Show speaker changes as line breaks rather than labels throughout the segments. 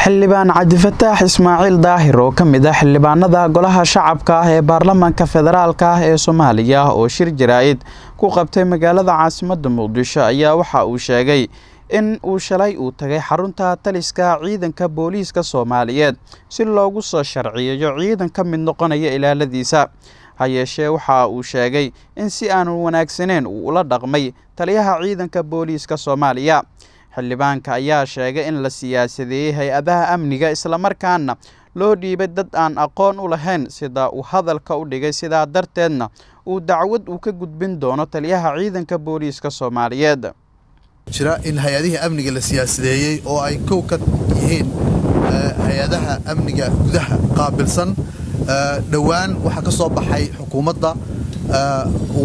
xildhibaan Cabdifataax Ismaaciil Daahir oo ka mid ah xildhibaanada golaha shacabka ah ee baarlamaanka federaalka ah ee Soomaaliya oo shir jaraa'id ku qabtay magaalada caasimadda Muqdisho ayaa waxa uu sheegay in uu shalay u tagay xarunta taliska ciidanka booliiska Soomaaliyeed si loogu soo sharciyeeyo ciidan ka mid noqonaya ilaaladiisa hayeeshee waxa uu sheegay in si aan wanaagsaneyn uu ula dhaqmay taliyaha ciidanka booliiska Soomaaliya xildhibaanka ayaa sheegay in la siyaasadeeyay hay'adaha amniga isla markaana loo dhiibay dad aan aqoon u lahayn sida uu hadalka u dhigay sidaa darteedna uu dacwad u ka gudbin doono taliyaha ciidanka booliiska Soomaaliyeed
jira in hay'adaha amniga la siyaasadeeyay oo ay kow ka yihiin hay'adaha amniga gudaha qaabilsan dhawaan waxa ka soo baxay xukuumadda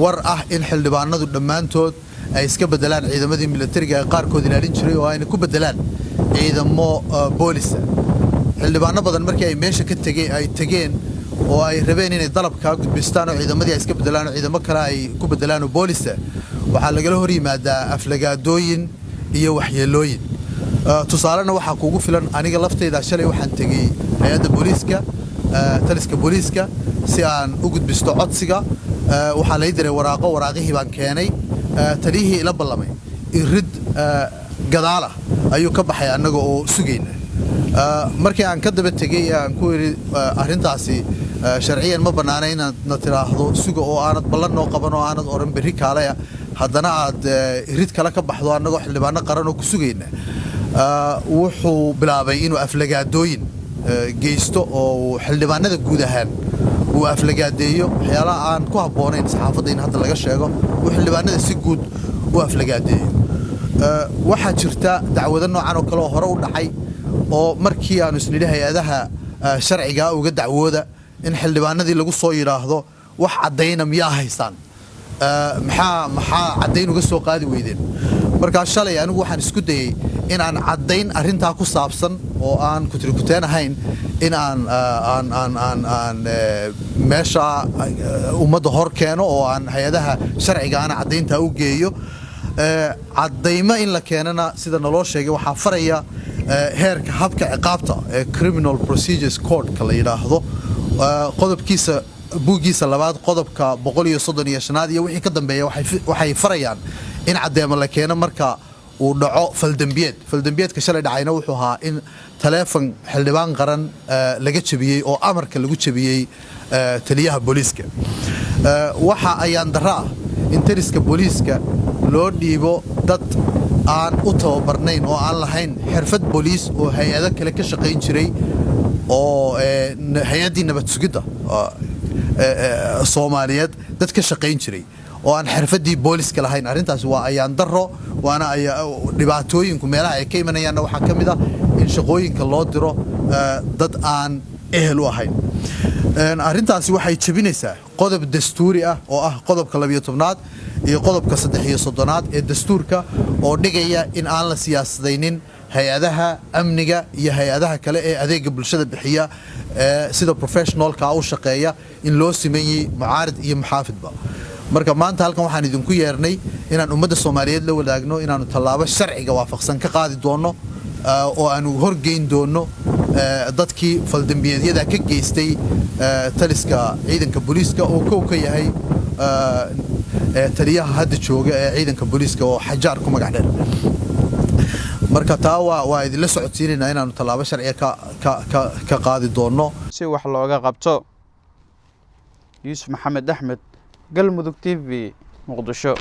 war ah in xildhibaanadu dhammaantood ay iska bedelaan ciidamadii militariga qaarkood ilaalin jiray oo ay ku bedelaan ciidamo booliis xildhibaano badan markii ay meesha ka tageen oo ay rabeen inay dalabka gudbistaan oo ciidamadii ay iska bedelaan ciidamo kale ay ku bedelaan oo booliis waxa laga hor yimaadaa aflagaadooyin iyo waxyeelooyin tusaalena waxa kuugu filan aniga laftayda shalay waxaan tagay hay'adda booliiska taliska booliiska si aan u gudbisto codsiga waxa la diray waraaqihii baan keenay taliyihii ila ballamay irid gadaala ayuu ka baxay annaga oo sugayna markii aan ka daba tagay aan ku yiri arrintaasi sharciyan ma banaanay inaad tiraahdo suga oo aanad ballan noo qaban oo aanad oran berri kaalaya haddana aad irid kale ka baxdo annagoo xildhibaano qaran oo ku sugayna wuxuu bilaabay inuu aflagaadooyin geysto oo xildhibaanada guud ahaan uu aflagaadeeyo waxyaalaha aan ku habboonayn saxaafadda in hadda laga sheego uu xildhibaanada si guud u aflagaadeeyo waxaa jirta dacwado noocan oo kale oo hore u dhacay oo markii aanu isnidhi hay'adaha sharciga uga dacwooda in xildhibaanadii lagu soo yiraahdo wax cadayna miyaa haystaan maxaa cadayn uga soo qaadi weydeen markaa shalay anigu waxaan isku dayay in aan cadayn arrintaa ku saabsan oo aan kutirikuteen ahayn in aan meesha ummadda hor keeno oo aan hay'adaha sharciga aan cadaynta u geeyo cadaymo in la keenana sida naloo sheegay waxaa faraya heerka habka ciqaabta ee criminal procedures code ka la yiraahdo qodobkiisa buugiisa labaad qodobka 135 iyo wixii ka dambeeya waxay farayaan in cadeemo la keeno marka uu dhaco faldambiyeedka shalay dhacayna wuxuu ahaa in taleefan xildhibaan qaran laga jabiyay oo amarka lagu jabiyay taliyaha booliiska waxa ayaan daraa in taliska booliiska loo dhiibo dad aan u tababarnayn oo aan lahayn xirfad booliis oo hay'ado kale ka shaqayn jiray oo hay'adii nabad sugidda Soomaaliyeed dad ka shaqayn jiray oo aan xirfadii booliiska lahayn arrintaas waa ayaan daro waana dhibaatooyinku meelaha ay ka imanayaan waxa kamid ah in shaqooyinka loo diro dad aan ehel u ahayn arrintaasi waxay jabinaysaa qodob dastuuri ah oo ah qodobka 12aad iyo qodobka 33aad ee dastuurka oo dhigaya in aan la siyaasadeynin hay'adaha amniga iyo hay'adaha kale ee adeega bulshada bixiya sida professionalka u shaqeeya in loo sameeyay mucaarid iyo muxaafidba marka maanta halkan waxaan idinku yeernay inaan ummadda Soomaaliyeed la wadaagno inaanu tallaabo sharciga waafaqsan ka qaadi doono oo aanu horgeyn doono dadkii faldambiyeedyada ka geystay taliska ciidanka booliiska oo kow ka yahay taliyaha hadda jooga ee ciidanka booliiska oo xajaar ku magac dheer marka taa waa idin la socodsiinayna inaanu tallaabo sharciga ka qaadi doono
si wax looga qabto Yuusuf Maxamed Axmed galmudug TV Muqdisho